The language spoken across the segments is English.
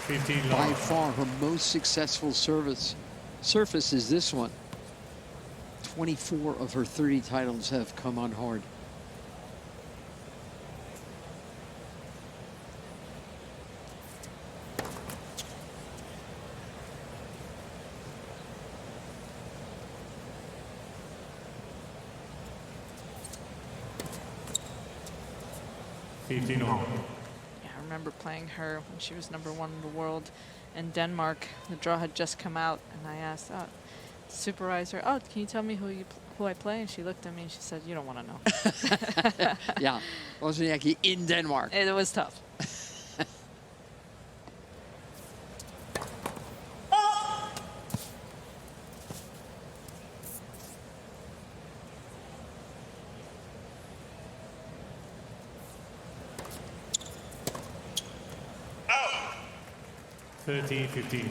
15 By love. far, her most successful surface is this one. 24 of her 30 titles have come on hard. All. Yeah, I remember playing her when she was #1 in the world in Denmark. The draw had just come out, and I asked, supervisor, "Oh, can you tell me who I play?" And she looked at me and she said, "You don't want to know." Yeah, Wozniacki in Denmark. It was tough. Out. 30-15.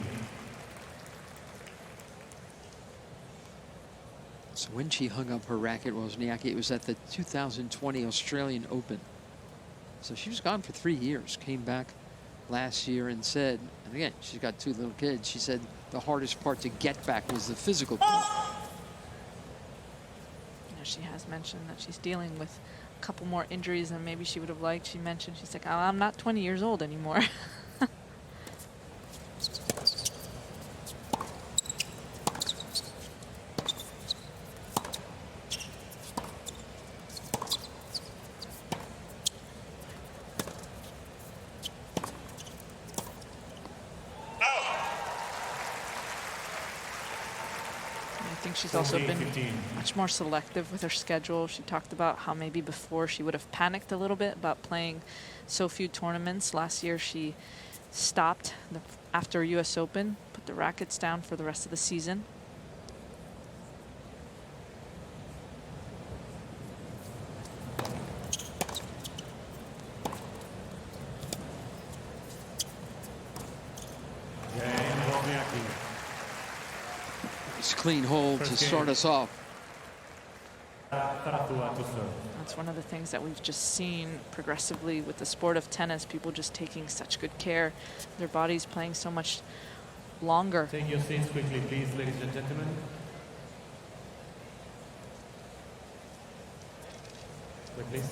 So when she hung up her racket, Wozniacki, it was at the 2020 Australian Open. So she was gone for 3 years, came back last year and said, and again, she's got 2 little kids, she said the hardest part to get back was the physical part. You know, she has mentioned that she's dealing with a couple more injuries than maybe she would have liked. She mentioned, she's like, "Oh, I'm not 20 years old anymore." I think she's also been 15. much more selective with her schedule. She talked about how maybe before she would have panicked a little bit about playing so few tournaments. Last year she stopped after US Open, put the rackets down for the rest of the season. It's a clean hole to start us off. That's one of the things that we've just seen progressively with the sport of tennis. People just taking such good care. Their bodies playing so much longer. Take your seats quickly, please, ladies and gentlemen. Wait, please.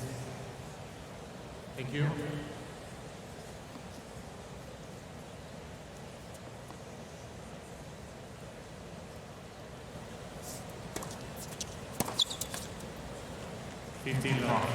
Thank you. Long.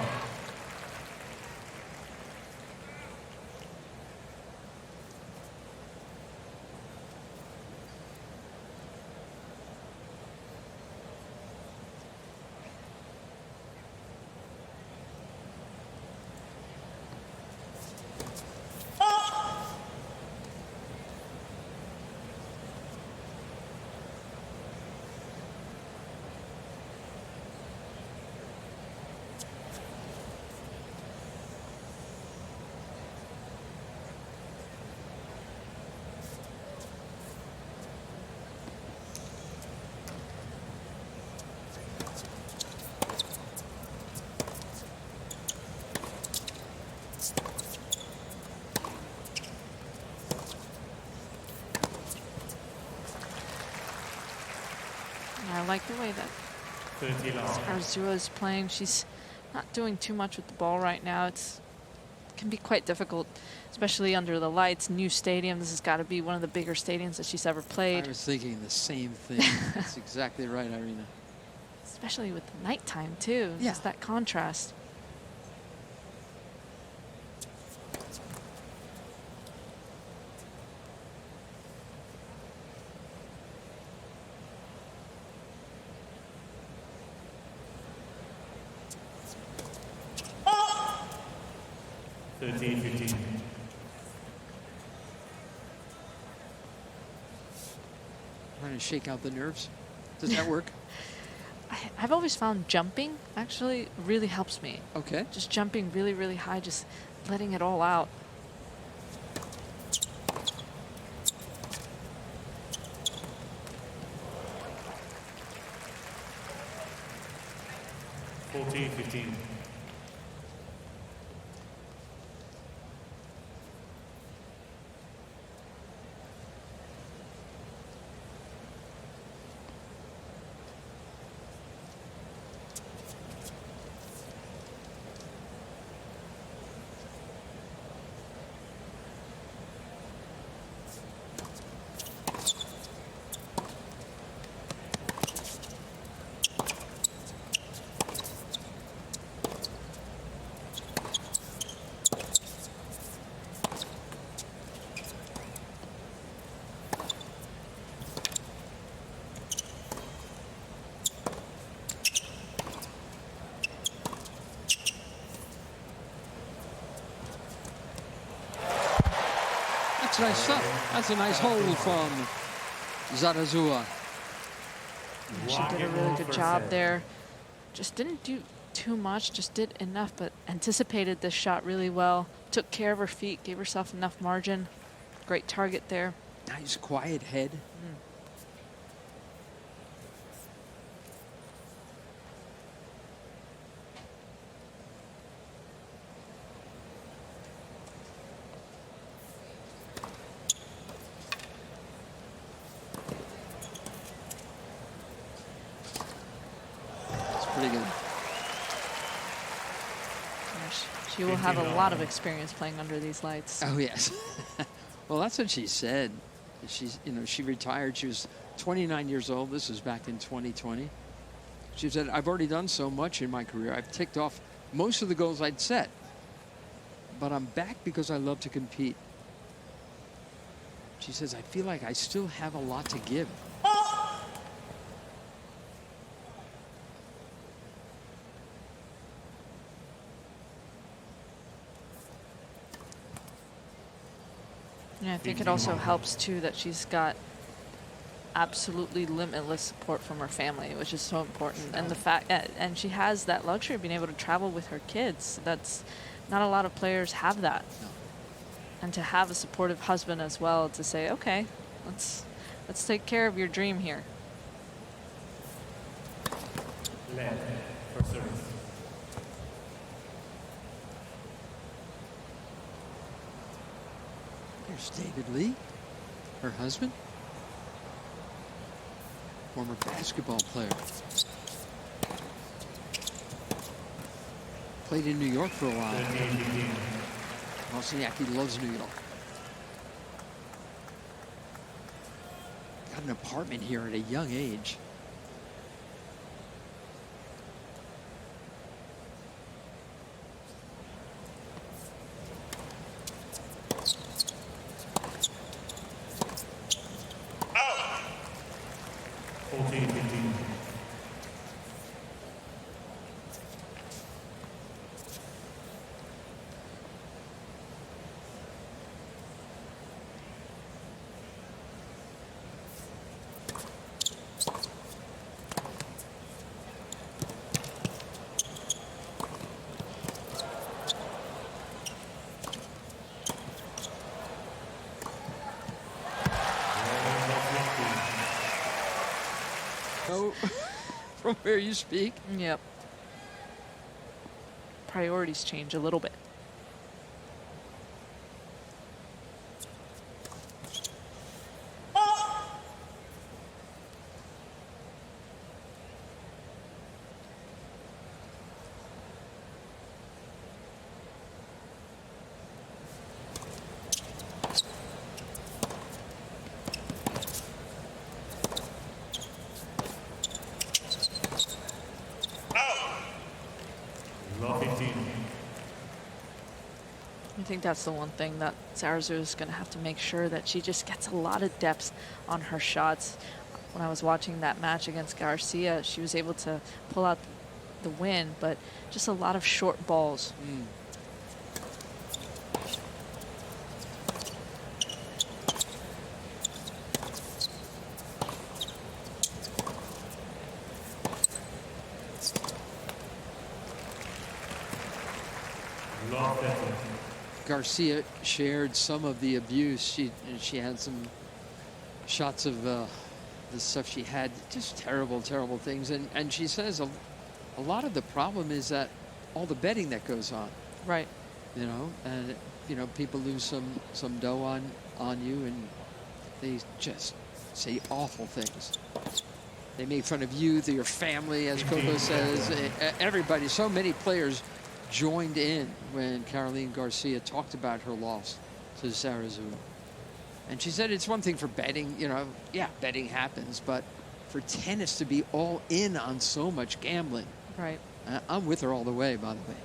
I like the way that 30 long. Arzua is playing. She's not doing too much with the ball right now. It can be quite difficult, especially under the lights. New stadium. This has got to be one of the bigger stadiums that she's ever played. I was thinking the same thing. That's exactly right, Irina. Especially with the nighttime, too. Yeah. Just that contrast. Trying to shake out the nerves. Does that work? I've always found jumping actually really helps me. Okay. Just jumping really, really high, just letting it all out. That's nice stuff. That's a nice hold from Zarazua. She did a really good job there. Just didn't do too much, just did enough, but anticipated this shot really well. Took care of her feet, gave herself enough margin. Great target there. Nice quiet head. That's pretty good. She will have a lot of experience playing under these lights. Oh yes. Well, that's what she said. She's, she retired. She was 29 years old. This was back in 2020. She said, "I've already done so much in my career. I've ticked off most of the goals I'd set. But I'm back because I love to compete." She says, "I feel like I still have a lot to give." Yeah, I think it also helps too that she's got absolutely limitless support from her family, which is so important. And the fact, and she has that luxury of being able to travel with her kids. That's not a lot of players have that. No. And to have a supportive husband as well to say, okay, let's take care of your dream here. Left for service. There's David Lee, her husband, former basketball player. Played in New York for a while. 13-15. Wozniacki loves New York. Got an apartment here at a young age. Out. 14-15. No, from where you speak. Yep. Priorities change a little bit. Love 15. I think that's the one thing that Zarazua is going to have to make sure that she just gets a lot of depth on her shots. When I was watching that match against Garcia, she was able to pull out the win, but just a lot of short balls. Love 15. Garcia shared some of the abuse. She had some shots of the stuff she had, just terrible, terrible things. And she says a lot of the problem is that all the betting that goes on, Right. and people lose some dough on you, and they just say awful things. They make fun of you, your family, as Coco says. Everybody, so many players joined in when Caroline Garcia talked about her loss to Zarazua. And she said it's one thing for betting, yeah, betting happens, but for tennis to be all in on so much gambling, Right. I'm with her all the way, by the way.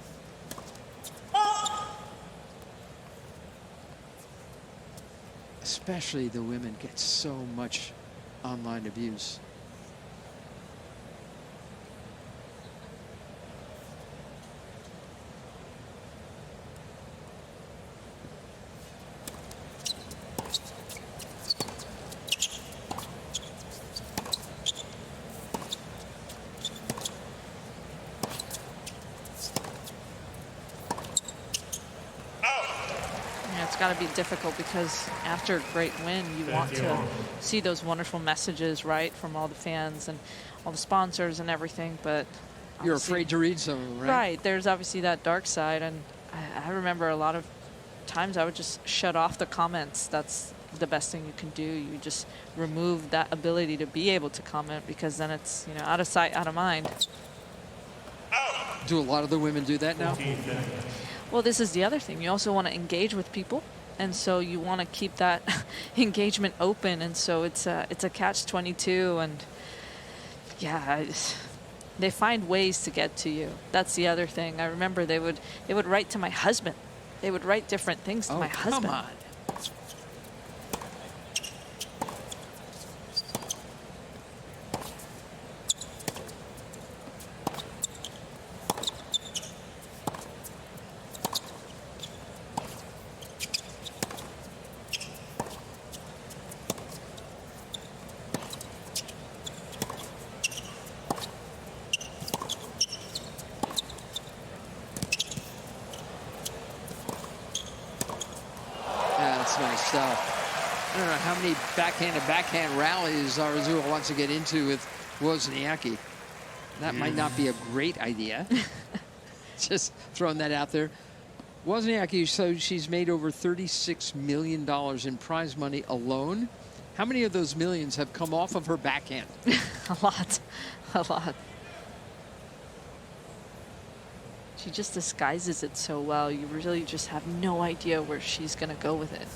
Especially the women get so much online abuse. got to be difficult because after a great win, you want to see those wonderful messages, right, from all the fans and all the sponsors and everything. But You're obviously- afraid to read some of them, right? Right. There's obviously that dark side, and I remember a lot of times I would just shut off the comments. That's the best thing you can do. You just remove that ability to be able to comment, because then it's, you know, out of sight, out of mind. Do a lot of the women do that now? 14-30. Well, this is the other thing. You also want to engage with people, and so you want to keep that engagement open. And so it's a catch-22, and yeah, they find ways to get to you. That's the other thing. I remember they would write to my husband. They would write different things to Oh, my husband. come on. Yeah, that's nice stuff. I don't know how many backhand rallies Zarazua wants to get into with Wozniacki. That might not be a great idea. Just throwing that out there. Wozniacki, so she's made over $36 million in prize money alone. How many of those millions have come off of her backhand? A lot. A lot. She just disguises it so well. You really just have no idea where she's going to go with it.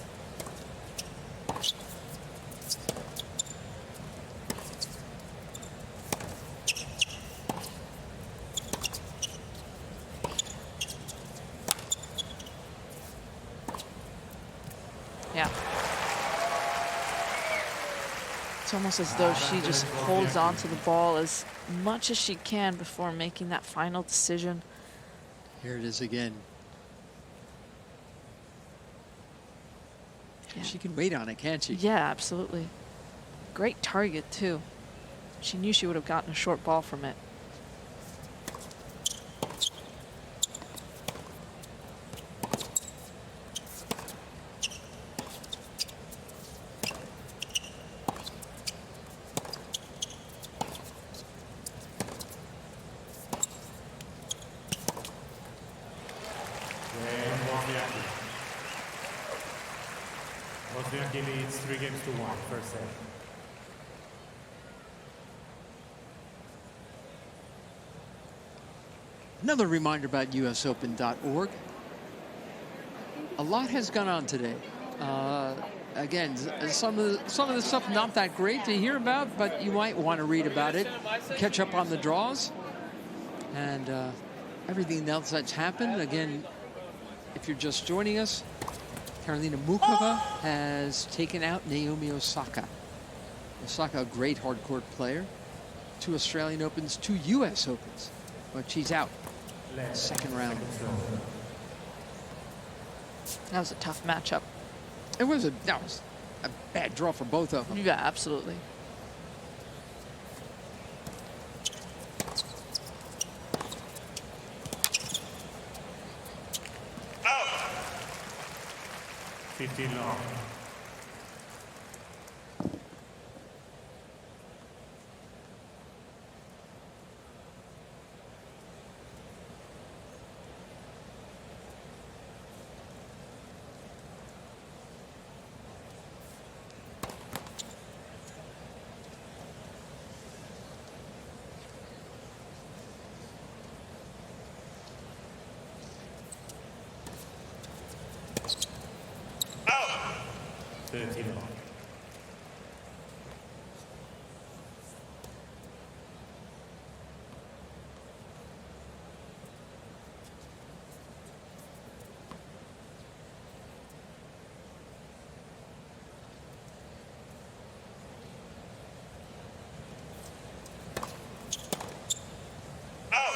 Yeah. It's almost as though she just holds on to the ball as much as she can before making that final decision. Here it is again. Yeah. She can wait on it, can't she? Yeah, absolutely. Great target, too. She knew she would have gotten a short ball from it. And Wozniacki. Wozniacki leads 3-1, first set. Another reminder about usopen.org. A lot has gone on today. Again, some of the stuff not that great to hear about, but you might want to read about it, catch up on the draws, and everything else that's happened. Again, if you're just joining us, Karolina Muchova has taken out Naomi Osaka. Osaka, a great hardcourt player. 2 Australian Opens, 2 U.S. Opens, but she's out. Second round. That was a tough matchup. That was a bad draw for both of them. Yeah, absolutely. Out! 15 long. Out! 30 long. Out!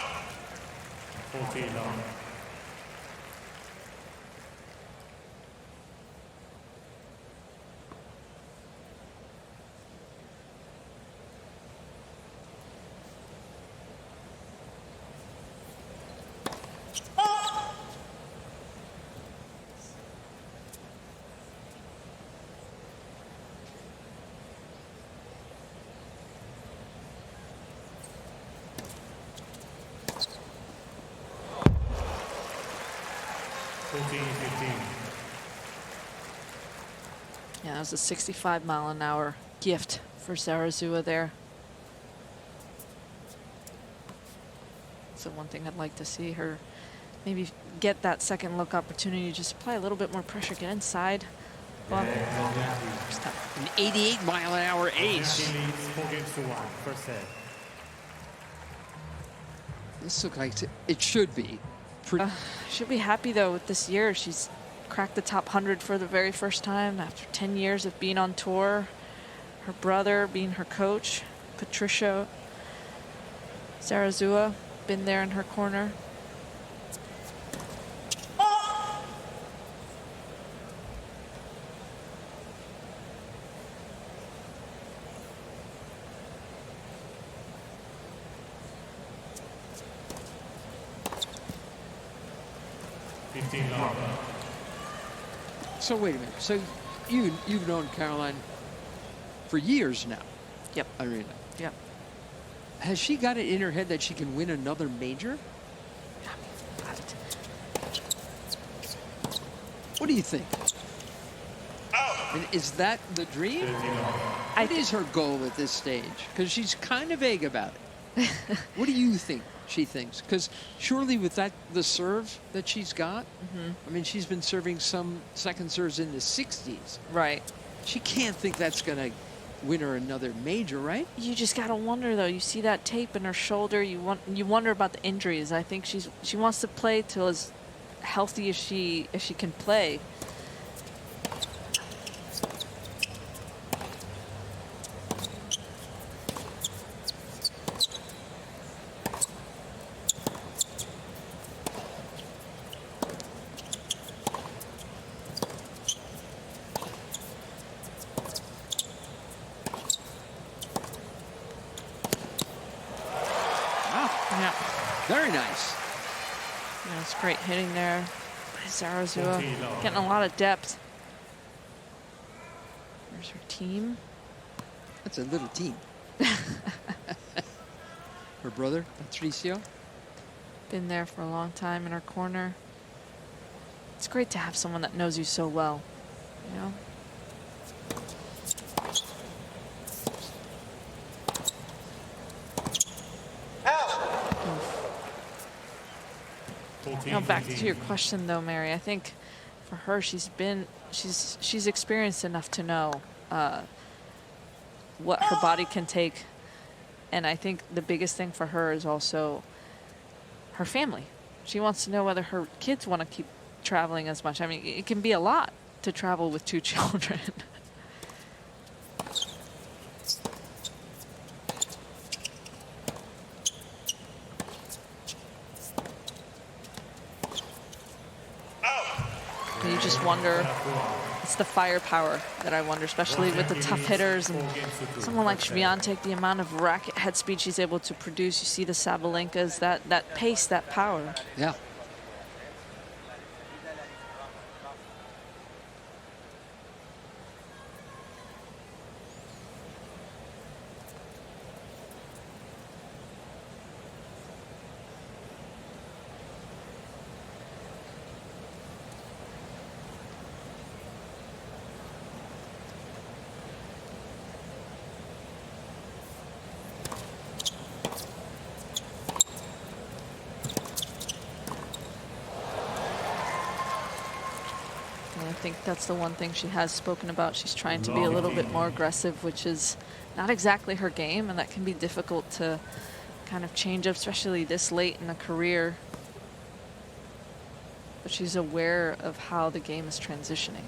14 long. Yeah, it was a 65-mile-an-hour gift for Zarazua there. So one thing I'd like to see her maybe get that second look opportunity, just apply a little bit more pressure, get inside. Well, An 88-mile-an-hour ace. Wozniacki leads 4 games to 1. First set. This looks like it should be. Pretty, should be happy though with this year. She's cracked the top 100 for the very first time after 10 years of being on tour. Her brother being her coach, Patricia Zarazua, been there in her corner. so wait a minute. So you've known Caroline for years now. Yep. Irina. Yep. Has she got it in her head that she can win another major? What do you think? And is that the dream? What is her goal at this stage? Because she's kind of vague about it. What do you think she thinks? Because surely with the serve that she's got, I mean, she's been serving some second serves in the 60s. Right. She can't think that's going to win her another major, right? You just gotta wonder though. You see that tape in her shoulder. You wonder about the injuries. I think she wants to play till as healthy as she can play. Yeah. Very nice. Yeah, it's great hitting there by Zarazua. Getting a lot of depth. There's her team. That's a little team. Her brother, Patricio. Been there for a long time in her corner. It's great to have someone that knows you so well, you know? Now back to your question though, Mary. I think for her, she's experienced enough to know what her body can take. And I think the biggest thing for her is also her family. She wants to know whether her kids want to keep traveling as much. I mean, it can be a lot to travel with 2 children. And you just wonder, it's the firepower that I wonder, especially with the tough hitters and someone like Swiatek, the amount of racket head speed she's able to produce. You see the Sabalenkas, that pace, that power. Yeah. I think that's the one thing she has spoken about. She's trying to be a little bit more aggressive, which is not exactly her game, and that can be difficult to kind of change up, especially this late in a career. But she's aware of how the game is transitioning.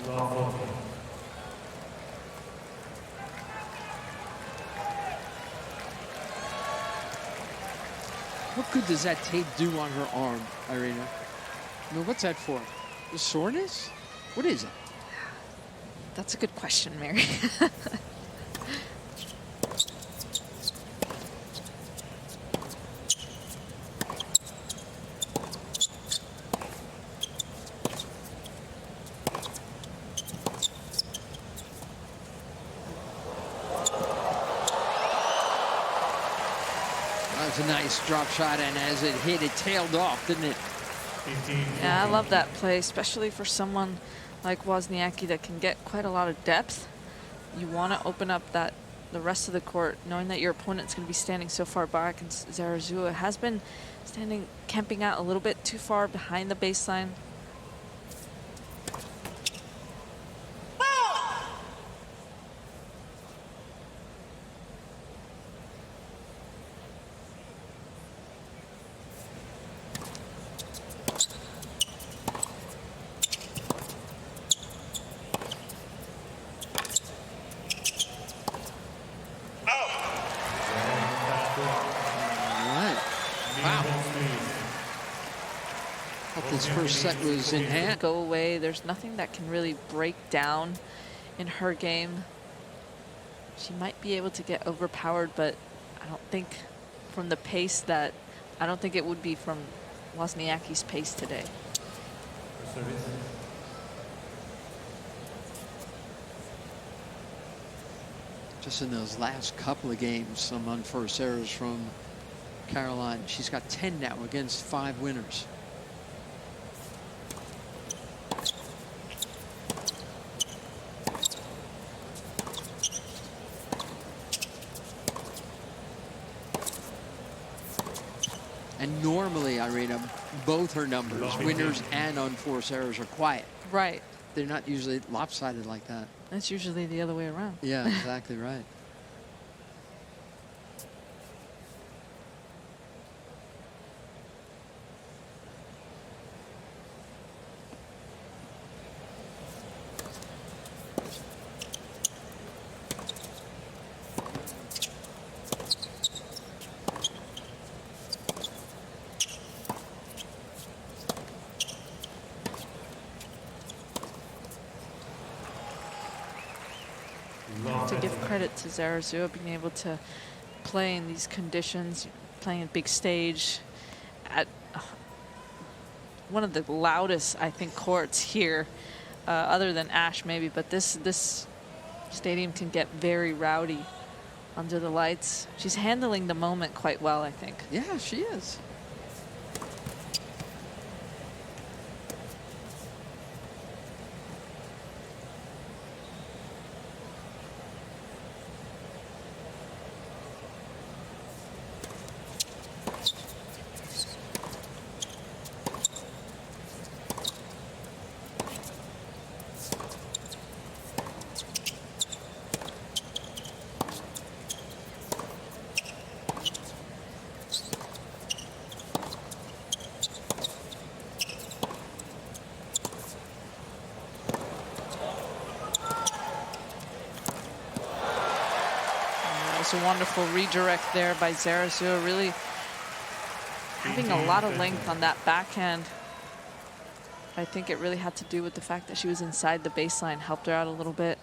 Love 14. What good does that tape do on her arm, Irina? I mean, what's that for? The soreness? What is it? That's a good question, Mary. That was a nice drop shot, and as it hit, it tailed off, didn't it? 15. Yeah, I love that play, especially for someone like Wozniacki that can get quite a lot of depth. You want to open up the rest of the court, knowing that your opponent's going to be standing so far back, and Zarazua has been camping out a little bit too far behind the baseline. This first set was in hand. Go away. There's nothing that can really break down in her game. She might be able to get overpowered, but I don't think from the pace I don't think it would be from Wozniacki's pace today. Just in those last couple of games, some unforced errors from Caroline. She's got 10 now against 5 winners. And normally, Irina, both her numbers, winners and unforced errors, are quiet. Right. They're not usually lopsided like that. That's usually the other way around. Yeah, exactly right. To give credit to Zarazua being able to play in these conditions, playing a big stage at one of the loudest, I think, courts here, other than Ash maybe, but this stadium can get very rowdy under the lights. She's handling the moment quite well, I think. Yeah, she is. It's a wonderful redirect there by Zarazua, really having a lot of length on that backhand. I think it really had to do with the fact that she was inside the baseline, helped her out a little bit.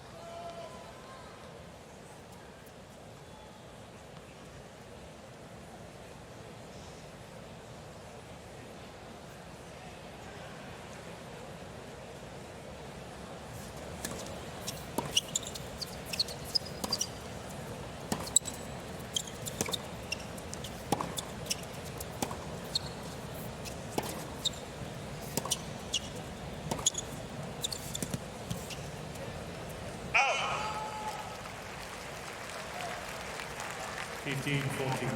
Fifteen, 14.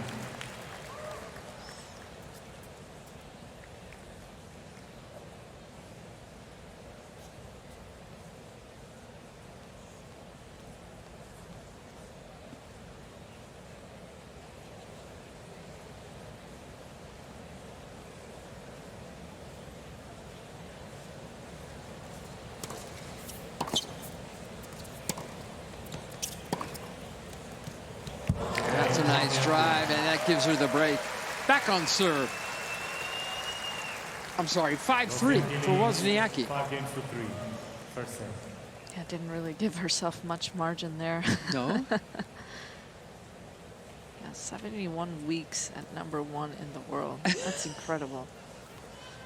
nice drive, and that gives her the break. Back on serve. I'm sorry, 5-3 for Wozniacki. 5 games to 3. First set. Yeah, didn't really give herself much margin there. No? Yeah, 71 weeks at #1 in the world. That's incredible.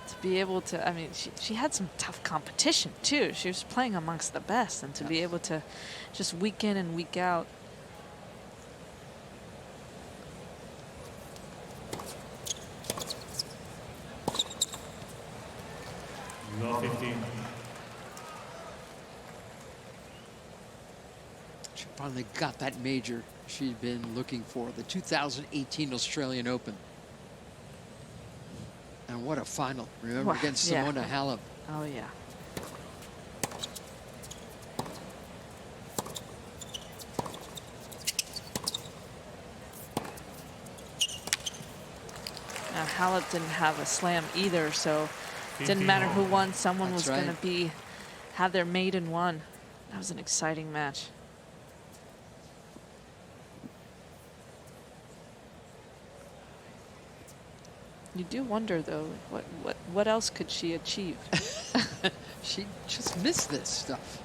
To be able to, I mean, she had some tough competition too. She was playing amongst the best, and to be able to just week in and week out. Low 15. She finally got that major she'd been looking for, the 2018 Australian Open. And what a final. Remember, Wow, against yeah. Simona Halep. Oh yeah. Now Halep didn't have a slam either, so it didn't matter who won. Someone That's was going right. to have their maiden one. That was an exciting match. You do wonder though, what else could she achieve? She just missed this stuff.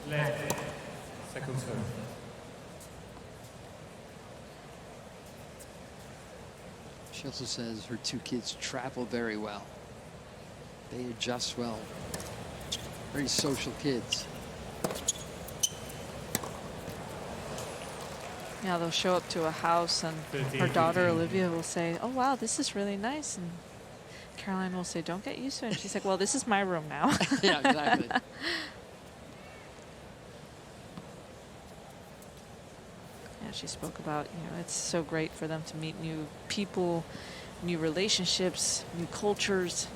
Left. Second serve. She also says her two kids travel very well. They adjust well. Very social kids. Yeah, they'll show up to a house and her daughter Olivia will say, "Oh wow, this is really nice," and Caroline will say, "Don't get used to it." And she's like, "Well, this is my room now." Yeah, exactly. Yeah, she spoke about, it's so great for them to meet new people, new relationships, new cultures.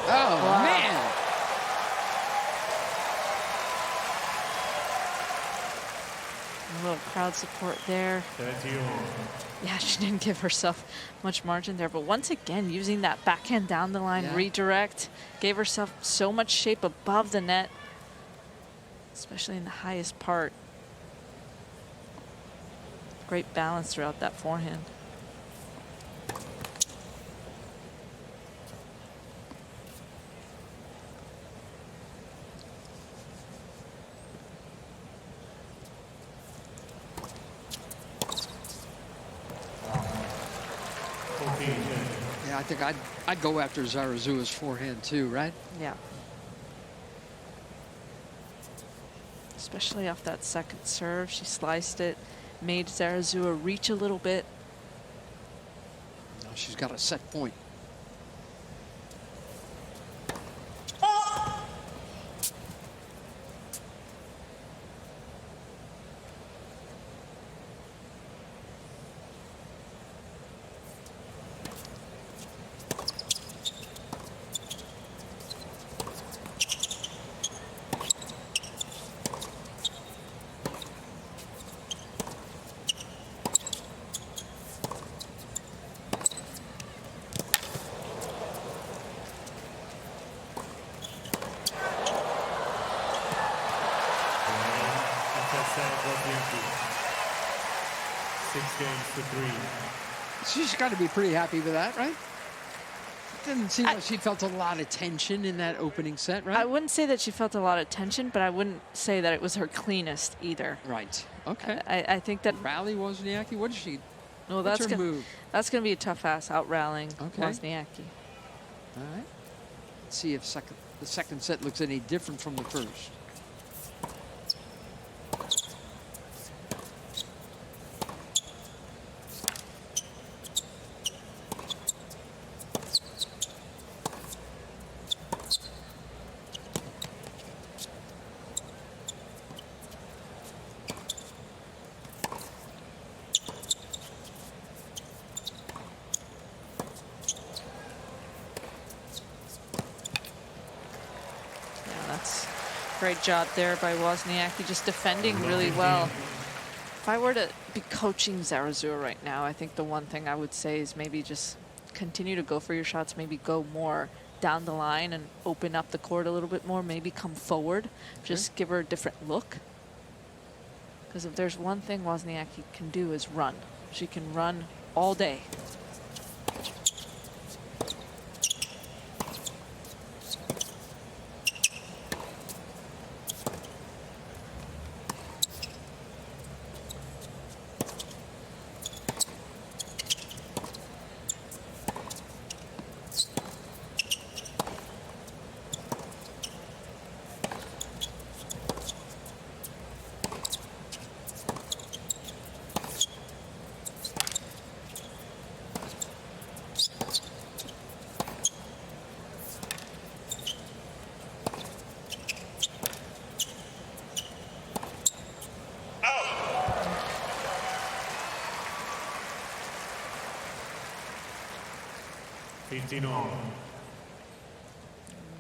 Oh, man. A little crowd support there. 30 all. Yeah, she didn't give herself much margin there, but once again, using that backhand down the line Yeah. redirect, gave herself so much shape above the net, especially in the highest part. Great balance throughout that forehand. Yeah, I think I'd go after Zarazua's forehand too, right? Yeah. Especially off that second serve, she sliced it, made Zarazua reach a little bit. Now she's got a set point. Wozniacki. 6 games to 3. She's got to be pretty happy with that, right? It didn't seem like she felt a lot of tension in that opening set, right? I wouldn't say that she felt a lot of tension, but I wouldn't say that it was her cleanest either. Right. Okay. I think that Rally Wozniacki. What did she? no, What's that's her gonna move? that's gonna be a tough ass out rallying Okay. Wozniacki. All right. Let's see if the second set looks any different from the first. Great job there by Wozniacki, just defending really well. If I were to be coaching Zarazua right now, I think the one thing I would say is maybe just continue to go for your shots, maybe go more down the line and open up the court a little bit more, maybe come forward, just give her a different look. Because if there's one thing Wozniacki can do is run. She can run all day.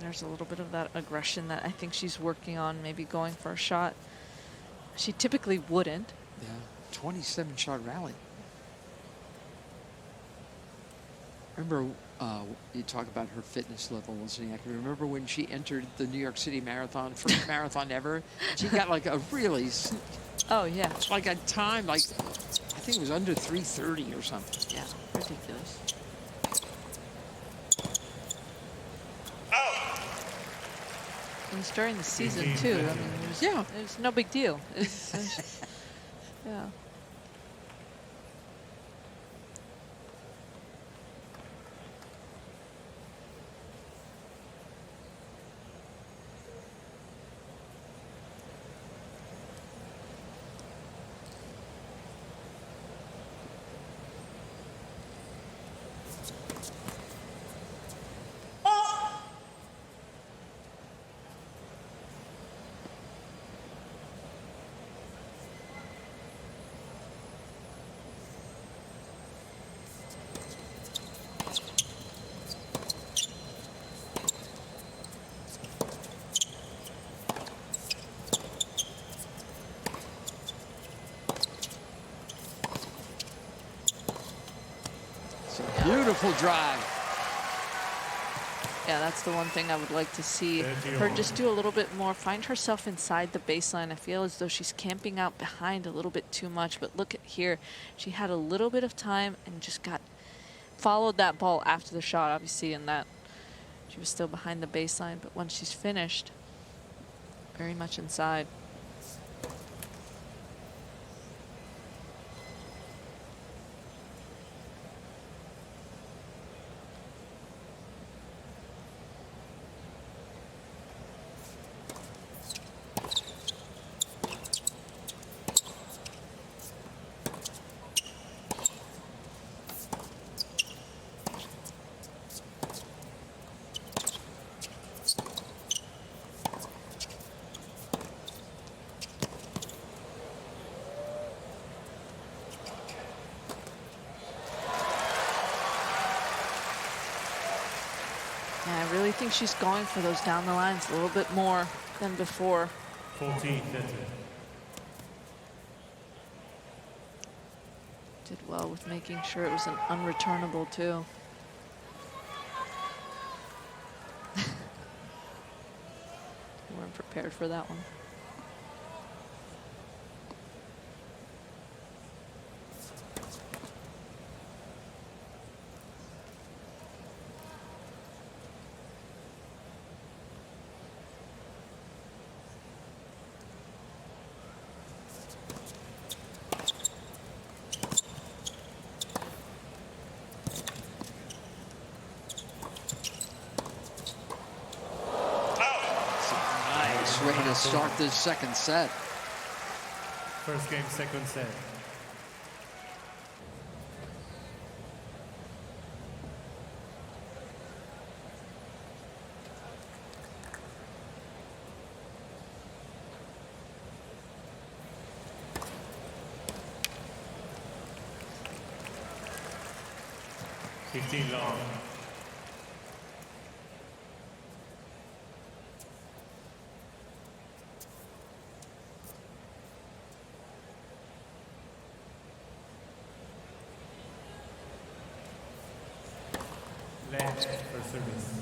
There's a little bit of that aggression that I think she's working on, maybe going for a shot. She typically wouldn't. Yeah, 27-shot rally. Remember, you talk about her fitness level, Wozniacki. Remember when she entered the New York City Marathon, first marathon ever? She got like a really, Oh, yeah. like a time, like, I think it was under 3:30 or something. Yeah, ridiculous. It was during the season, too. I mean, it was no big deal. Yeah. Beautiful drive. Yeah, that's the one thing I would like to see her just do a little bit more, find herself inside the baseline. I feel as though she's camping out behind a little bit too much, but look at here. She had a little bit of time and just followed that ball after the shot, obviously, and that she was still behind the baseline, but once she's finished, very much inside. I really think she's going for those down the lines a little bit more than before. 14-30. Did well with making sure it was an unreturnable too. Weren't prepared for that one. Way to start this second set. First game, second set. Fifteen long. First service.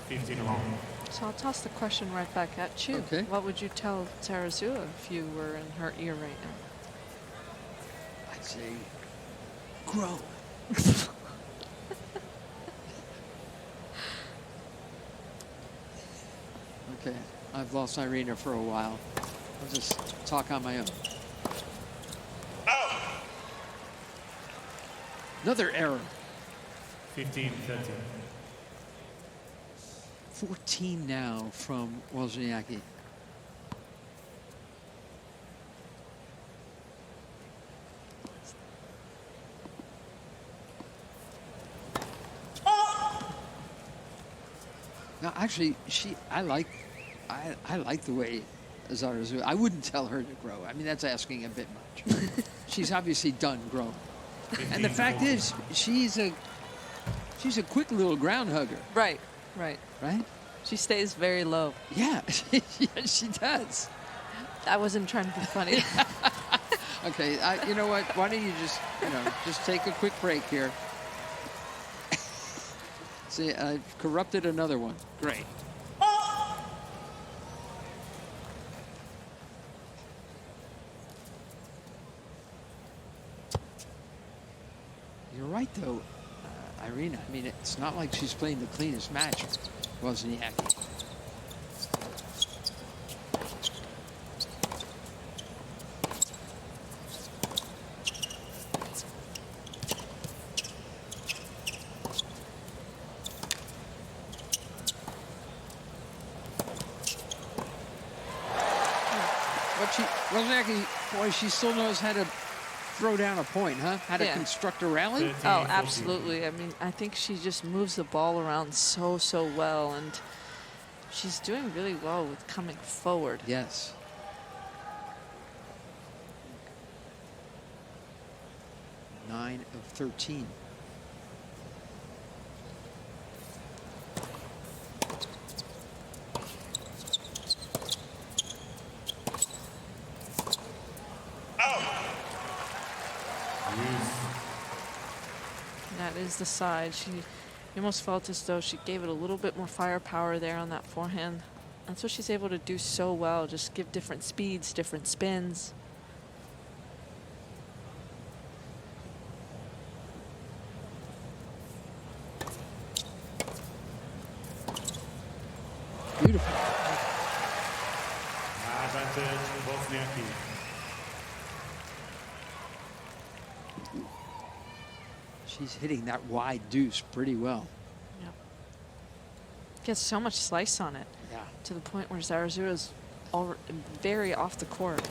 15 long. So I'll toss the question right back at you. Okay. What would you tell Zarazua if you were in her ear right now? I'd say, grow. Okay, I've lost Irina for a while. I'll just talk on my own. Another error. 15, 13. 14 now from Wozniacki. Now, actually, I like the way Zarazua. I wouldn't tell her to grow. I mean, that's asking a bit much. She's obviously done growing. 15, And the fact 14. is, she's a quick little ground hugger, Right, right. right? She stays very low. Yeah, yeah, she does. I wasn't trying to be funny. Okay, you know what? Why don't you just take a quick break here? See, I've corrupted another one. Great. You're right, though, Irina. I mean, it's not like she's playing the cleanest match, Wozniacki. Wozniacki, boy, she still knows how to throw down a point, huh? How to Yeah. construct a rally? 13, Oh, 14. absolutely. I mean, I think she just moves the ball around so well, and she's doing really well with coming forward. Yes. Nine of 13. That is the side. You almost felt as though she gave it a little bit more firepower there on that forehand. That's what she's able to do so well. Just give different speeds, different spins. Beautiful. Advantage, Wozniacki. She's hitting that wide deuce pretty well. Yep. Gets so much slice on it Yeah. to the point where Zarazua's very off the court.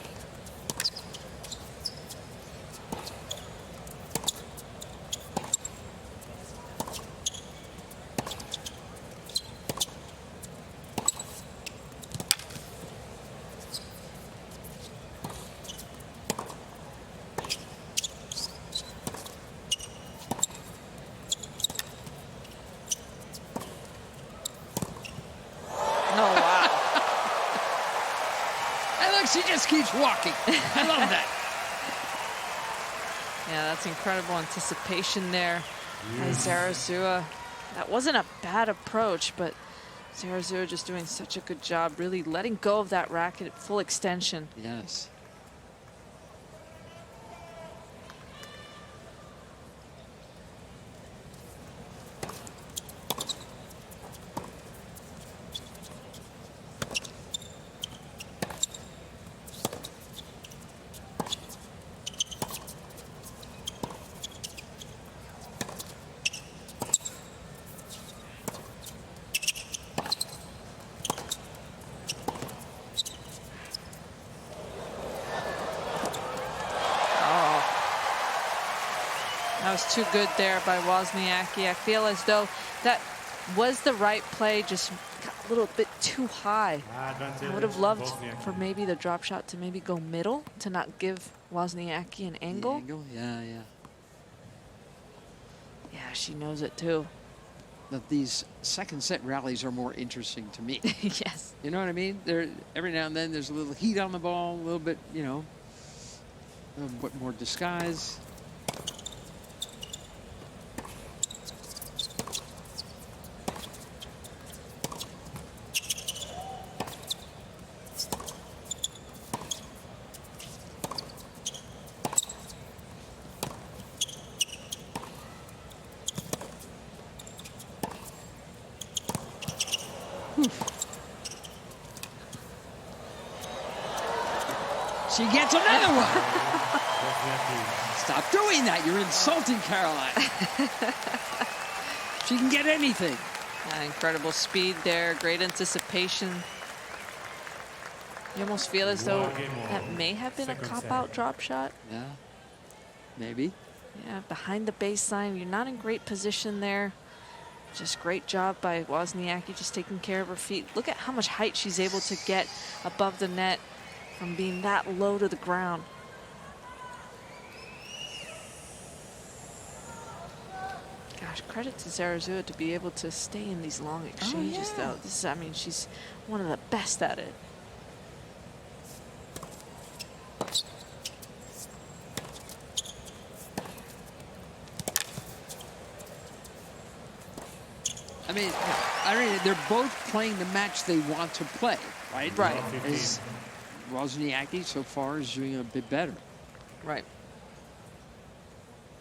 Oh, wow. And look, she just keeps walking. I love that. Yeah, that's incredible anticipation there by Zarazua. That wasn't a bad approach, but Zarazua just doing such a good job, really letting go of that racket at full extension. Yes. That was too good there by Wozniacki. I feel as though that was the right play, just little bit too high. Advantage. I would have loved Wozniacki. for maybe the drop shot to maybe go middle to not give Wozniacki an The angle. angle? Yeah, yeah. Yeah, she knows it too. But these second set rallies are more interesting to me. Yes. You know what I mean? There, every now and then there's a little heat on the ball, a little bit, you know, a little bit more disguise. She gets another one. Wozniacki. Stop doing that. You're insulting Caroline. She can get anything. Incredible speed there, great anticipation. You almost feel as though that may have been a Second cop-out set. drop shot. Yeah, maybe. Yeah, behind the baseline, you're not in great position there. Just great job by Wozniacki, just taking care of her feet. Look at how much height she's able to get above the net from being that low to the ground. Gosh, credit to Zarazua to be able to stay in these long exchanges, yeah. though. This is, I mean, she's one of the best at it. I mean, they're both playing the match they want to play, right? Right. As Wozniacki so far is doing a bit better. Right.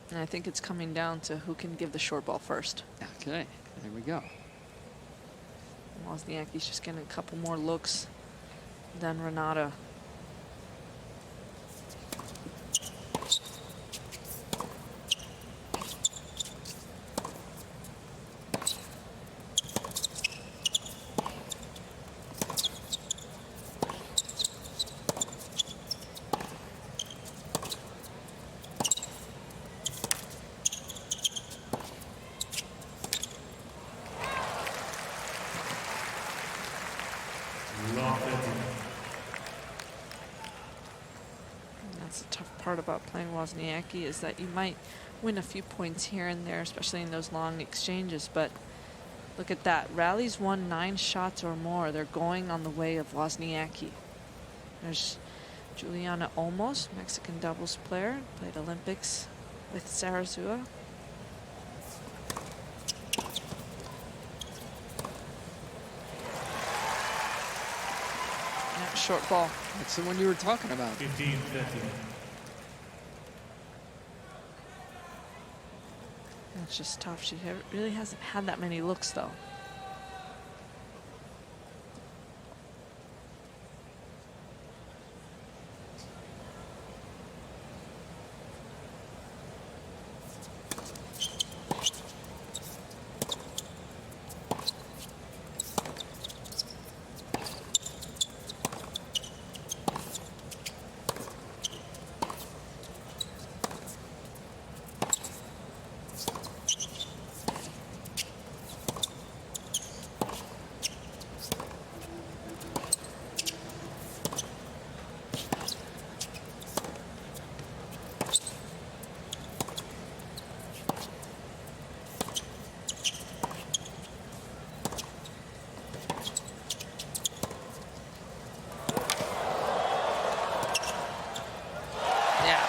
And I think it's coming down to who can give the short ball first. Okay, there we go. Wozniacki's just getting a couple more looks than Renata. Long 13. That's the tough part about playing Wozniacki, is that you might win a few points here and there, especially in those long exchanges. But look at that. Rally's won 9 shots or more. They're going on the way of Wozniacki. There's Juliana Olmos, Mexican doubles player, played Olympics with Zarazua. Yeah, short ball. That's the one you were talking about. 15, 13. It's just tough. She really hasn't had that many looks, though. Yeah.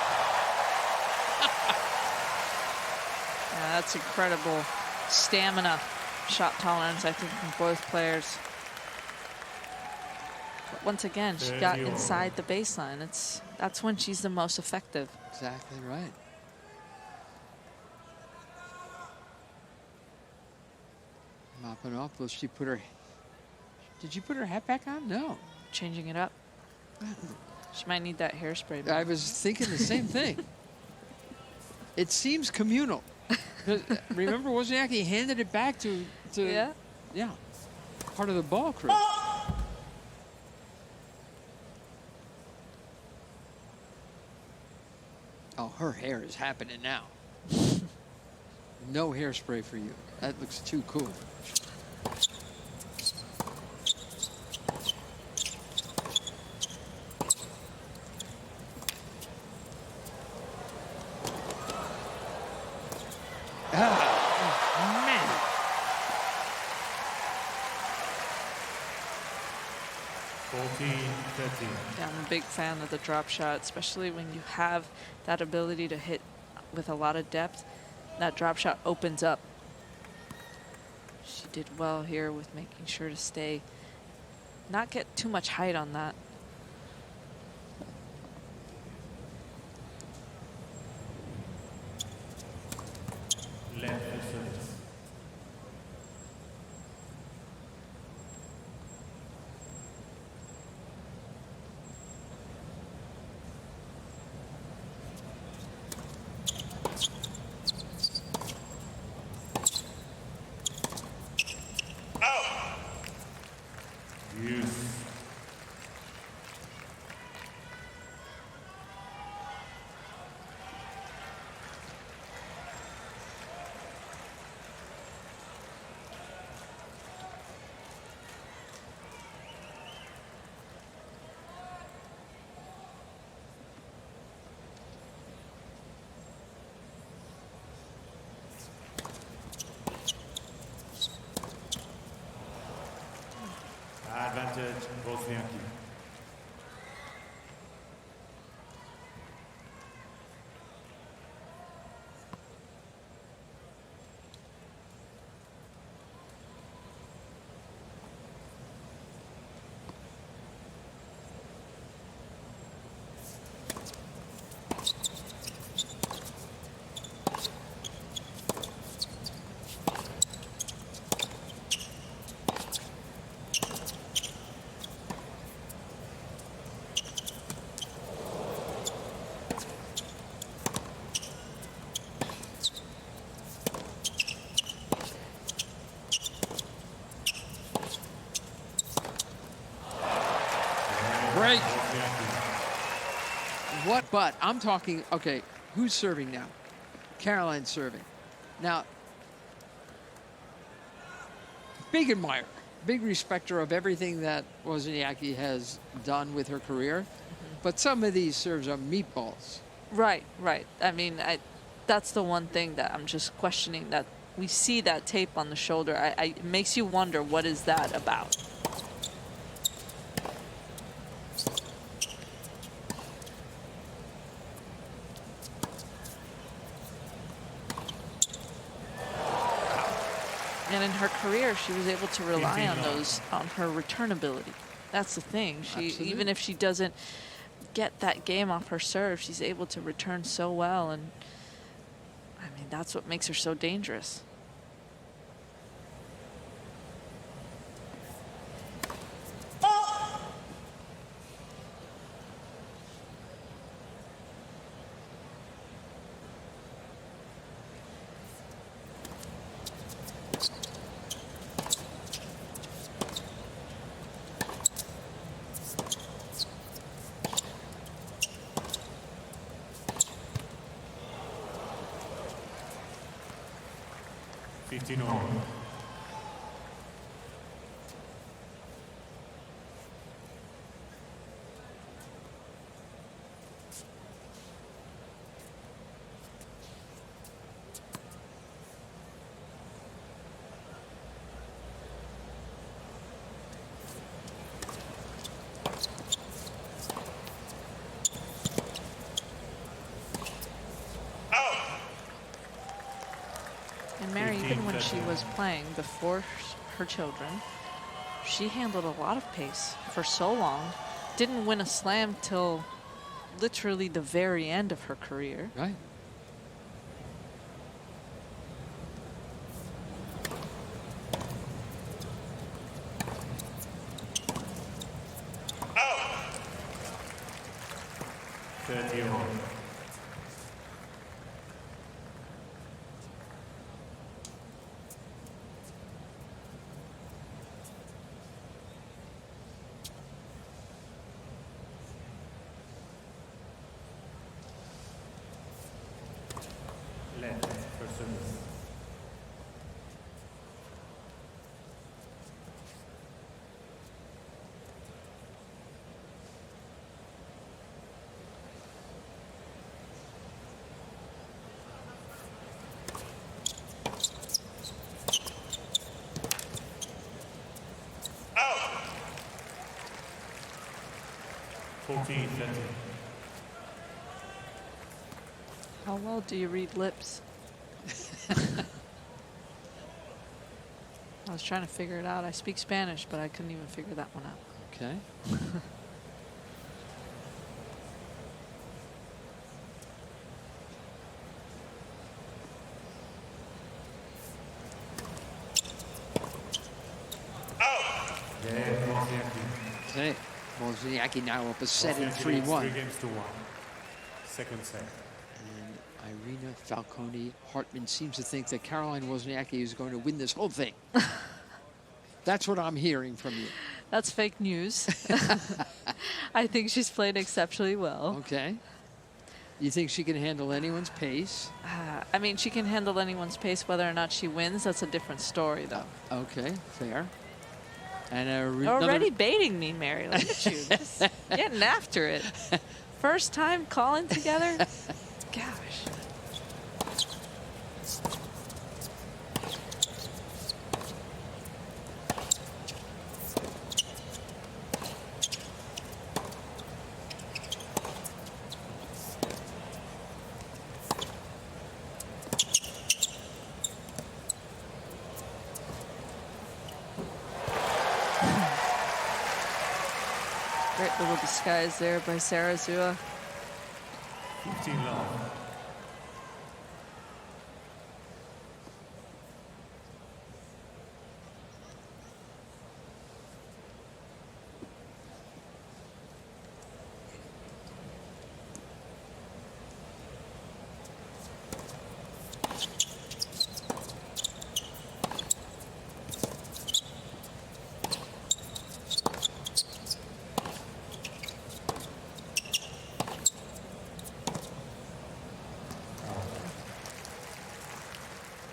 Yeah, that's incredible stamina, shot tolerance, I think, from both players. But once again, she got 30 over. inside the baseline. That's when she's the most effective. Exactly right. Mopping off. Will she put her... Did you put her hat back on? No. Changing it up. She might need that hairspray. I was thinking the same thing. It seems communal. 'Cause, remember, Wozniacki handed it back to Yeah? yeah, part of the ball crew. Oh, her hair is happening now. No hairspray for you. That looks too cool. Man. 14-13. Yeah, I'm a big fan of the drop shot, especially when you have that ability to hit with a lot of depth. That drop shot opens up. She did well here with making sure to stay, not get too much height on that. Left for service. Use. Advantage, Wozniacki. Break. Wozniacki. What? But I'm talking, okay, who's serving now? Caroline's serving. Now, big admirer, big respecter of everything that Wozniacki has done with her career. But some of these serves are meatballs. Right, right. I mean, that's the one thing that I'm just questioning, that we see that tape on the shoulder. It makes you wonder, what is that about? And in her career, she was able to rely on those, on her return ability. That's the thing. Absolutely. Even if she doesn't get that game off her serve, she's able to return so well. And I mean, that's what makes her so dangerous. Fifteen all. And Mary, even when she was playing before her children, she handled a lot of pace for so long. Didn't win a slam till literally the very end of her career. Right. Thirty all. 15-13. How well do you read lips? I was trying to figure it out. I speak Spanish, but I couldn't even figure that one out. Okay. Gael Wozniacki. Okay. Wozniacki now up a set in Wozniacki leads 3-1. 3-1. Second set. And Irina Falconi Hartman seems to think that Caroline Wozniacki is going to win this whole thing. That's what I'm hearing from you. That's fake news. I think she's played exceptionally well. Okay. You think she can handle anyone's pace? I mean, she can handle anyone's pace. Whether or not she wins, that's a different story, though. Okay, fair. And You're already baiting me, Mary. Look at you. Just getting after it. First time calling together? Gosh. Great little disguise there by Sarah Zua. 15 love.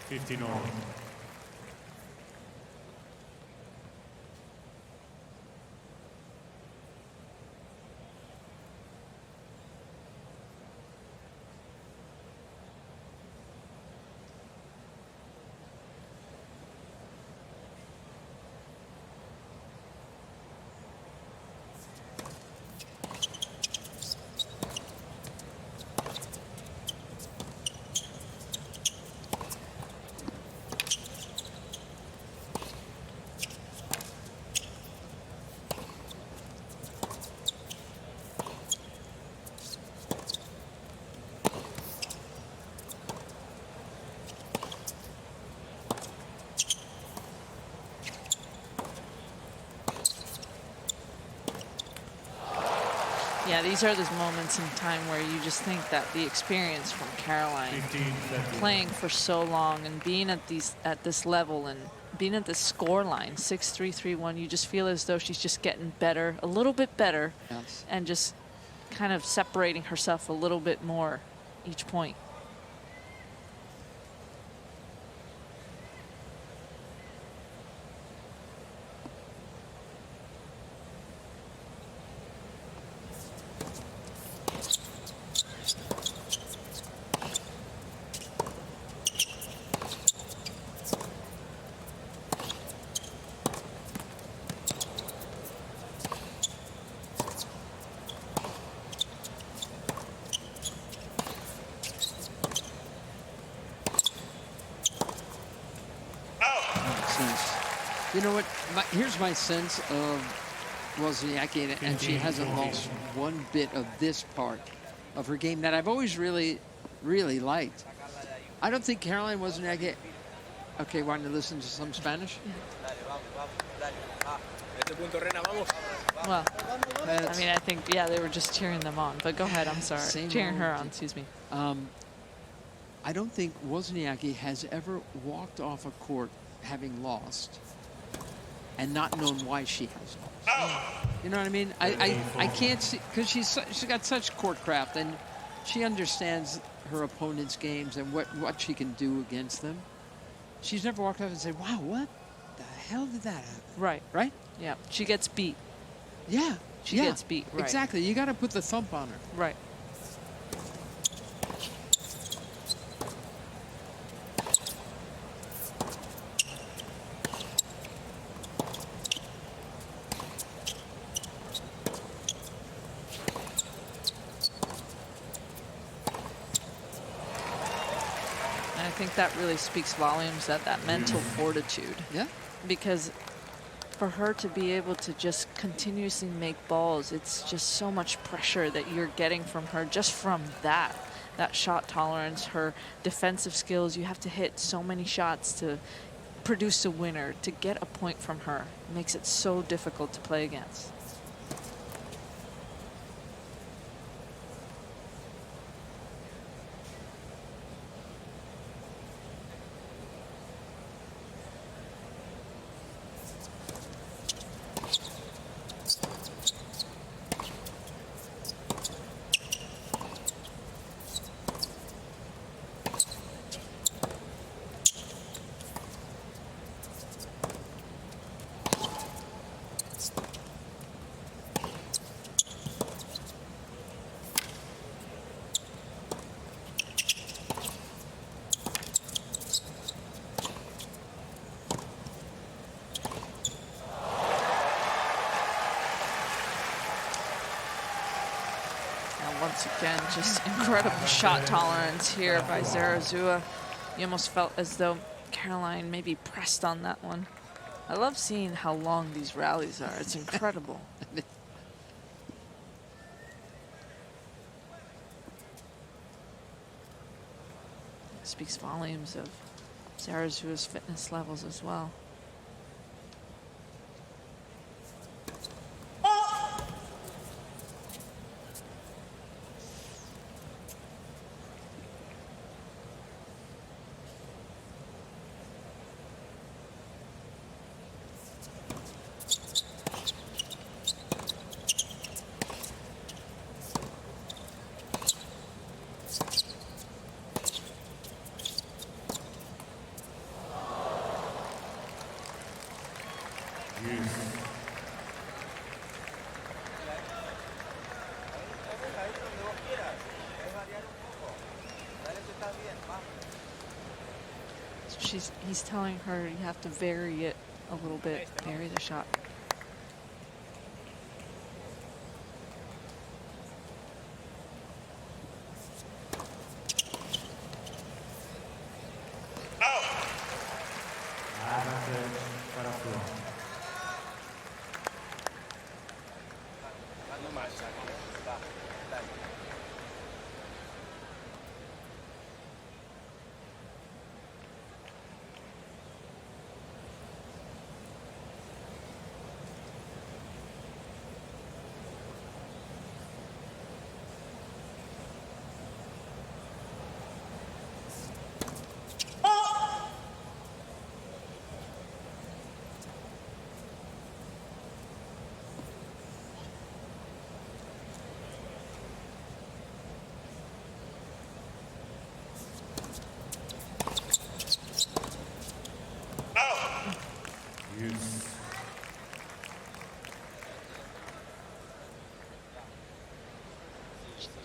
Fifteen all. Yeah, these are those moments in time where you just think that the experience from Caroline 15-13. playing for so long and being at this level and being at this score line 6-3-3-1, you just feel as though she's just getting better, a little bit better, Yes. and just kind of separating herself a little bit more each point. Sense. You know what? Here's my sense of Wozniacki, and she hasn't lost one bit of this part of her game that I've always really, really liked. I don't think Caroline Wozniacki. Okay, want to listen to some Spanish? Well, I mean, I think, yeah, they were just cheering them on. But go ahead, I'm sorry. Same Cheering her old- on, excuse me. I don't think Wozniacki has ever walked off a court having lost and not known why she has lost. You know what I mean? I can't see, because she's got such court craft and she understands her opponent's games and what she can do against them. She's never walked off and said, wow, what the hell did that happen? Right. Right? Yeah, she gets beat. Yeah. She yeah, gets beat, right. Exactly. You got to put the thump on her. Right. that really speaks volumes, that mental fortitude. Yeah. Because for her to be able to just continuously make balls, it's just so much pressure that you're getting from her just from that shot tolerance, her defensive skills. You have to hit so many shots to produce a winner, to get a point from her. It makes it so difficult to play against. Once again, just incredible shot tolerance here by Zarazua. You almost felt as though Caroline maybe pressed on that one. I love seeing how long these rallies are. It's incredible. It speaks volumes of Zarazua's fitness levels as well. So he's telling her you have to vary it a little bit, vary the shot.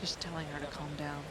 Just telling her to calm down.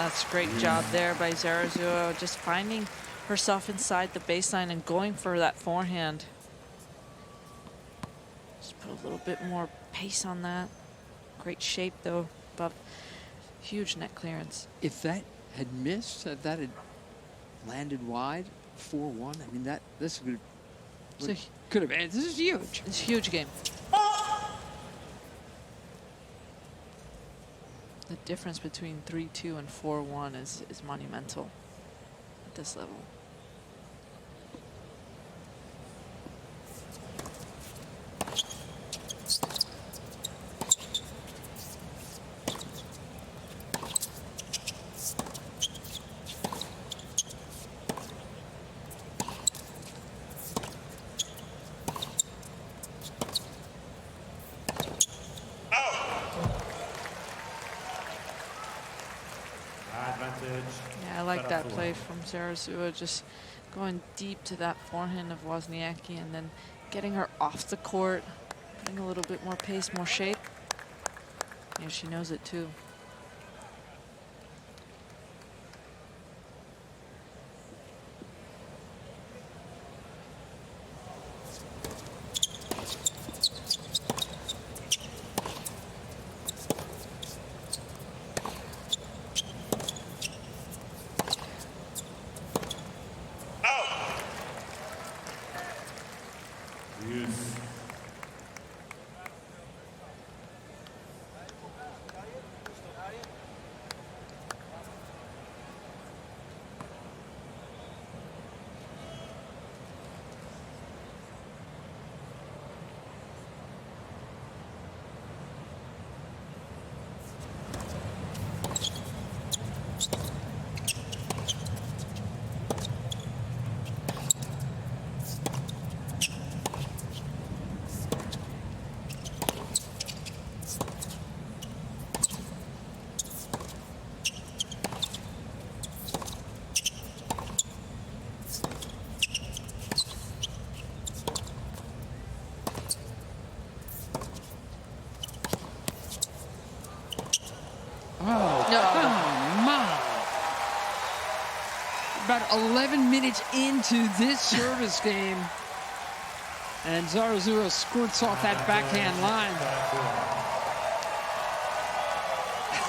That's a great job there by Zarazua, just finding herself inside the baseline and going for that forehand. Just put a little bit more pace on that. Great shape though, above huge net clearance. If that had missed, if that had landed wide, 4-1, I mean, this could have been. This is huge. It's a huge game. The difference between 3-2 and 4-1 is monumental at this level. Advantage. Yeah, I like that play from Zarazua, just going deep to that forehand of Wozniacki and then getting her off the court, putting a little bit more pace, more shape. Yeah, she knows it too. Use. Oh, No. come on. About 11 minutes into this service game. And Zarazua squirts off that backhand line.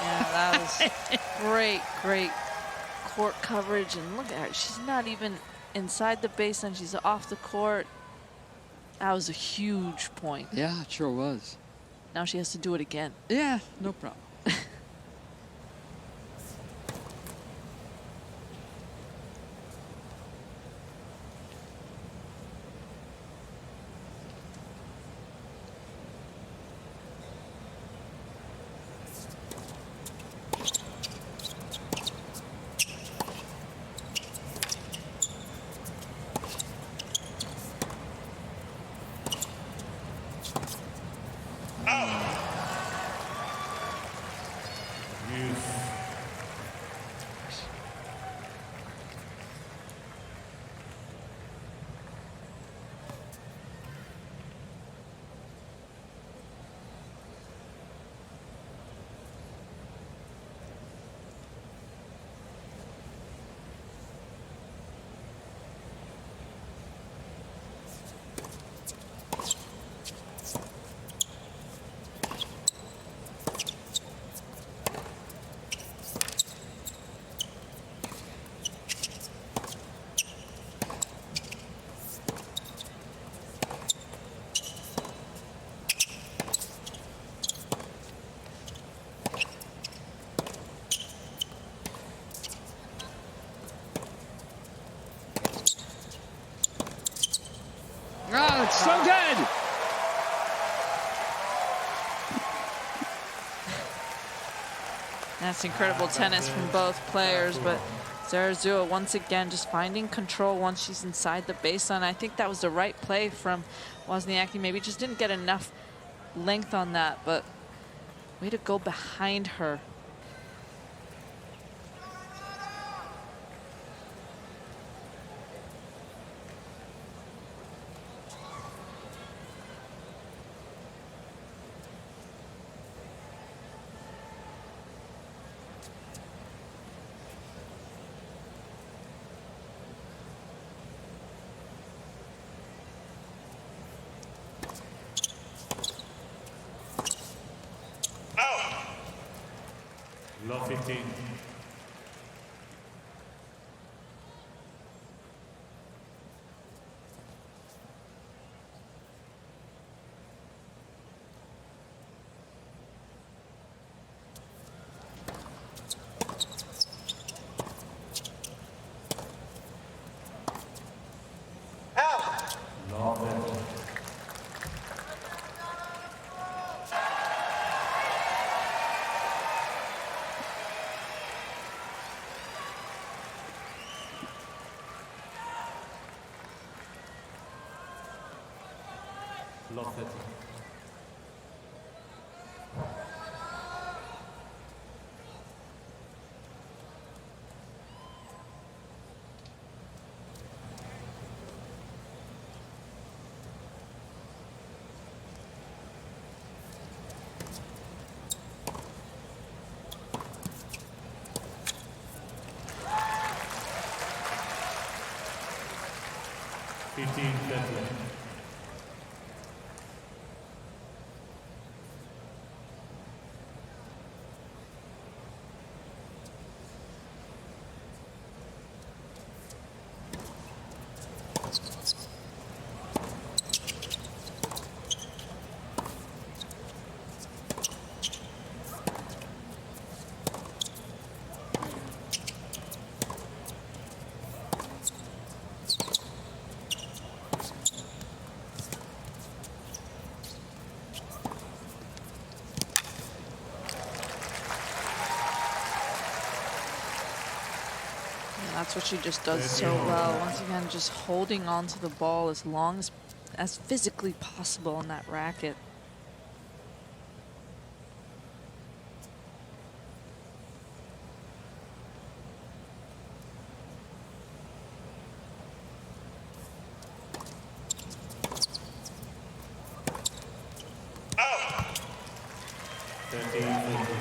Yeah, that was great, great court coverage. And look at her. She's not even inside the baseline. She's off the court. That was a huge point. Yeah, it sure was. Now she has to do it again. Yeah, no problem. Oh, it's so good. That's incredible tennis from both players, but Zarazua once again just finding control once she's inside the baseline. I think that was the right play from Wozniacki. Maybe just didn't get enough length on that, but way to go behind her. Love 15. love 30. Fifteen, 30. That's what she just does so well. Once again, just holding on to the ball as long as physically possible on that racket. Out. 13, 14.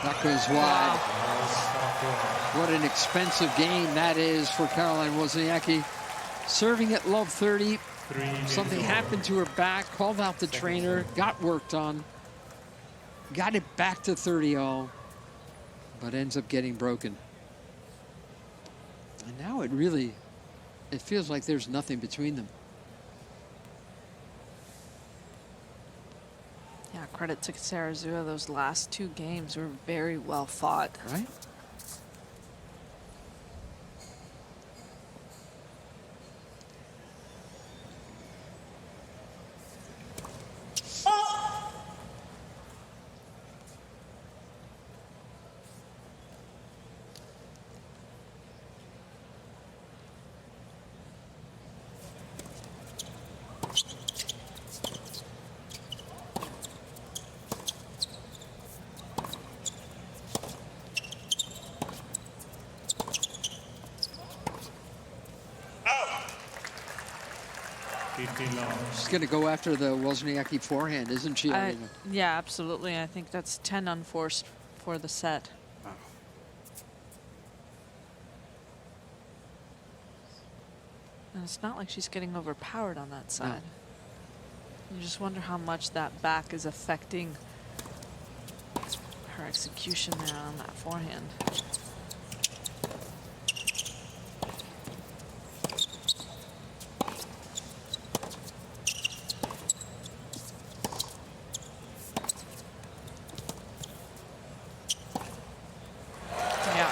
That goes wide. What an expensive game that is for Caroline Wozniacki. Serving at love 30. Something happened to her back, called out the trainer, got worked on, got it back to 30-0. but ends up getting broken. And now it feels like there's nothing between them. Yeah, credit to Sarah Zua. Those last 2 games were very well fought. Right? She's going to go after the Wozniacki forehand, isn't she, Irina? Yeah, absolutely. I think that's 10 unforced for the set. Wow. And it's not like she's getting overpowered on that side. You just wonder how much that back is affecting her execution there on that forehand. Yeah.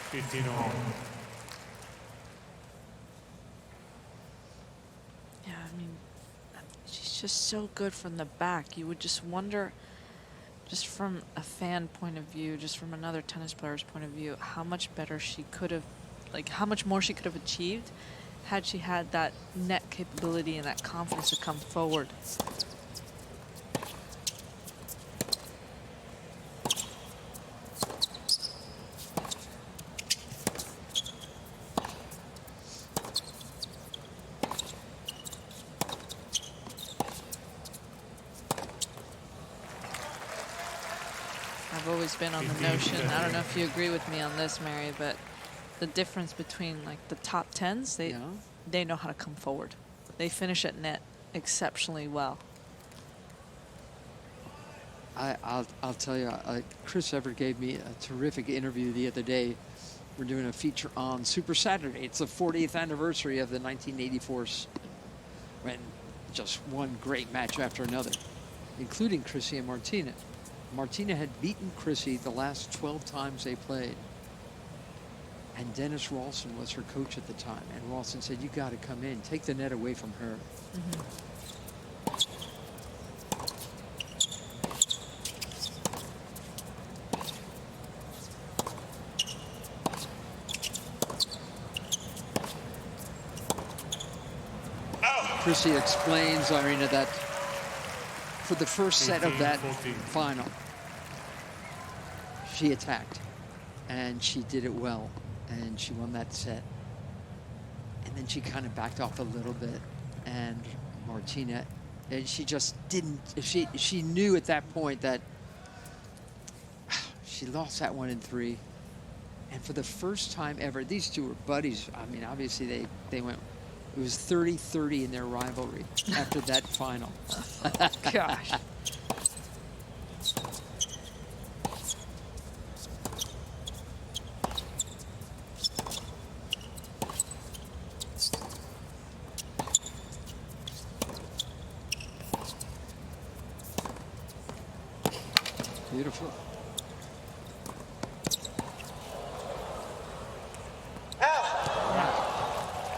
15 all. Yeah, I mean, she's just so good from the back. You would just wonder, just from a fan point of view, just from another tennis player's point of view, how much better she could have, like how much more she could have achieved had she had that net capability and that confidence to come forward. I've always been on the notion, I don't know if you agree with me on this, Mary, but the difference between like the top 10s, they know how to come forward. They finish at net exceptionally well. I'll tell you, Chris Evert gave me a terrific interview the other day. We're doing a feature on Super Saturday. It's the 40th anniversary of the 1984, when just one great match after another, including Chrissy and Martina. Martina had beaten Chrissy the last 12 times they played. And Dennis Ralston was her coach at the time. And Ralston said, you got to come in, take the net away from her. Chrissy explains, Irina, that for the first set of that 14. final, she attacked, and she did it well, and she won that set. And then she kind of backed off a little bit, and Martina, and she just didn't, she knew at that point that she lost that 1 in 3. And for the first time ever, these two were buddies. I mean, obviously they went, it was 30-30 in their rivalry after that final. Gosh. Beautiful.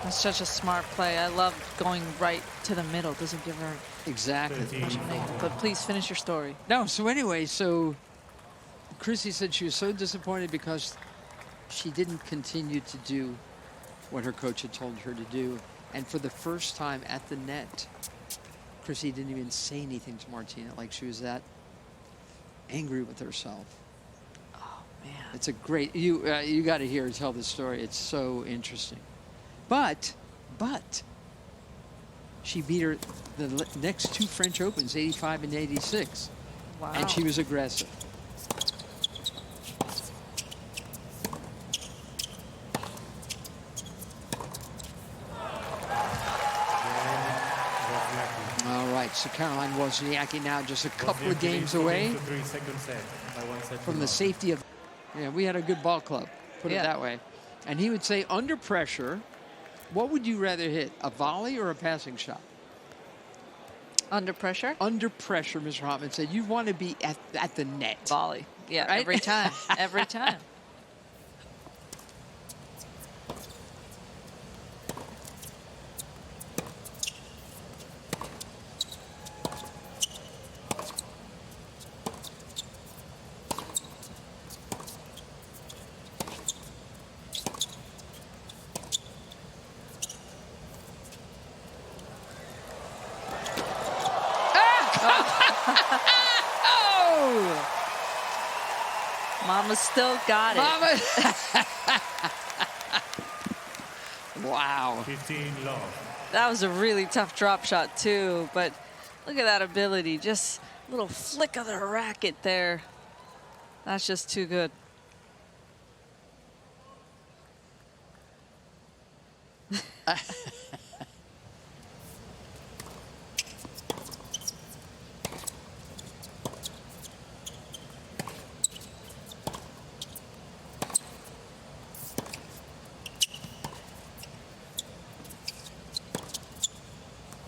That's such a smart play. I love going right to the middle. Doesn't give her Exactly. 13, much of an angle. But please finish your story. No, so anyway, so Chrissy said she was so disappointed because she didn't continue to do what her coach had told her to do. And for the first time at the net, Chrissy didn't even say anything to Martina, like she was that angry with herself. Oh, man. It's a great, you got to hear her tell the story. It's so interesting. But she beat her the next 2 French Opens, 85 and 86. Wow. And she was aggressive. All right. So Caroline Wozniacki now just a couple of Wozniacki games leads away 14-3, second set by 1 set to from the none. safety of. Yeah, we had a good ball club, put it Yeah. that way. And he would say, under pressure, what would you rather hit, a volley or a passing shot? Under pressure? Under pressure, Mr. Hotman said, you want to be at the net. Volley. Yeah, Right? every time. Every time. Oh! Mama still got it. Mama. Wow. 15 love. That was a really tough drop shot, too. But look at that ability. Just a little flick of the racket there. That's just too good.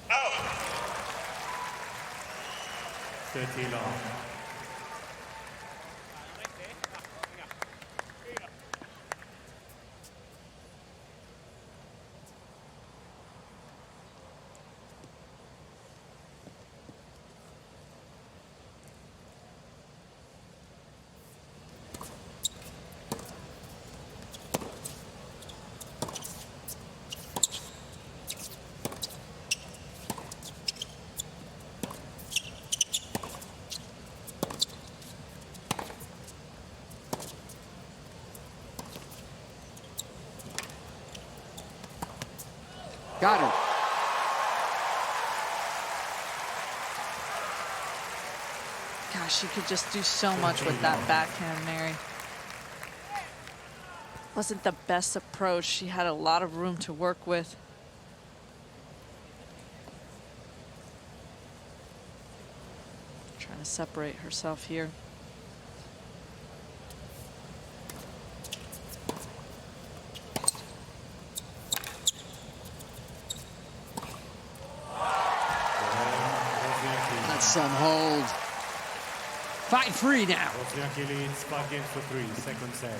Out. 30 love. Got her. Gosh, she could just do so much with that backhand, Mary. Wasn't the best approach. She had a lot of room to work with. Trying to separate herself here. That's some hold. 5-3 now. Wozniacki leads 5 games to 3, second set.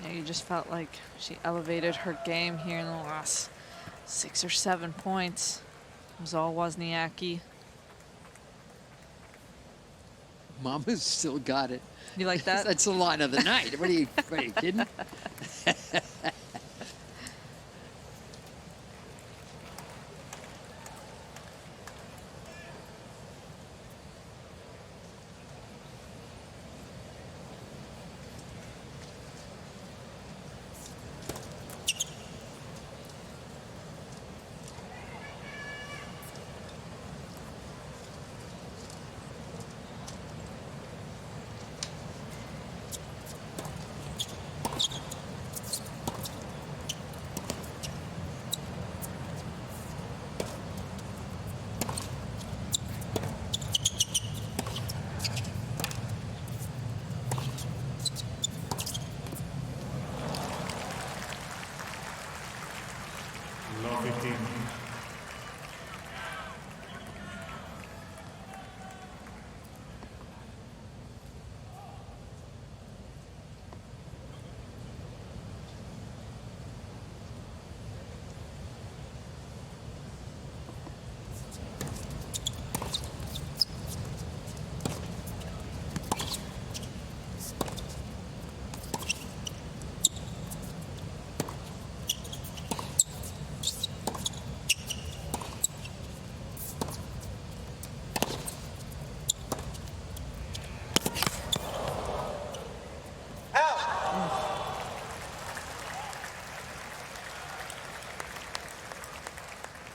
Yeah, you just felt like she elevated her game here in the last 6 or 7 points. It was all Wozniacki. Mama's still got it. You like that? That's the line of the night. What are you kidding? Love 15.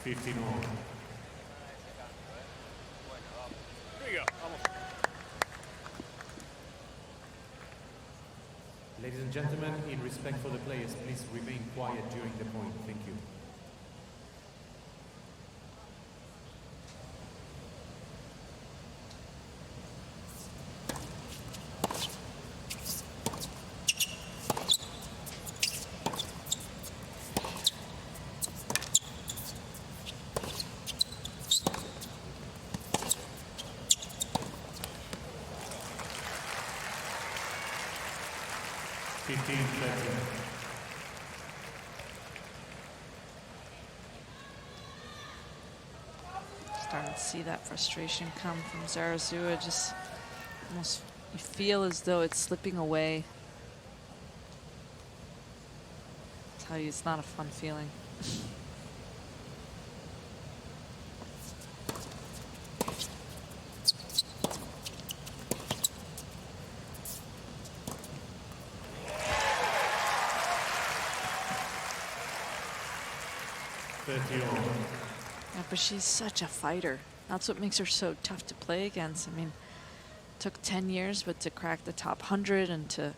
Here 15 you all. go. Vamos. Ladies and gentlemen, in respect for the players, please remain quiet during the point. Thank you. see that frustration come from Zarazua. Just almost you feel as though it's slipping away. I tell you, it's not a fun feeling. Yeah, but she's such a fighter. That's what makes her so tough to play against. I mean, it took 10 years, but to crack the top 100 and to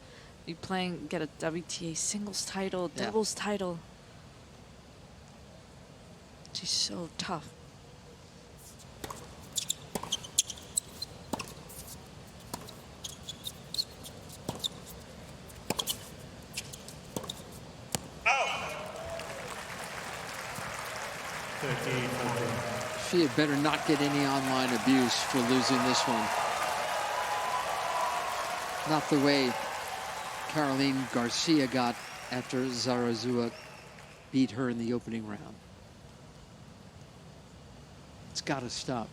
be playing, get a WTA singles title, Yeah. doubles title. She's so tough. She had better not get any online abuse for losing this one. Not the way Caroline Garcia got after Zarazua beat her in the opening round. It's got to stop.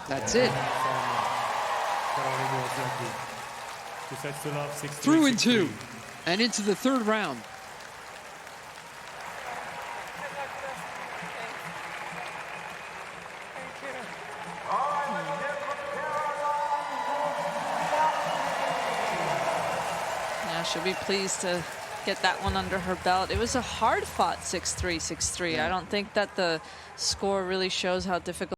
That's it. Through in 2 and into the 3rd round. Yeah, she'll be pleased to get that one under her belt. It was a hard-fought 6-3, 6-3. Yeah. I don't think that the score really shows how difficult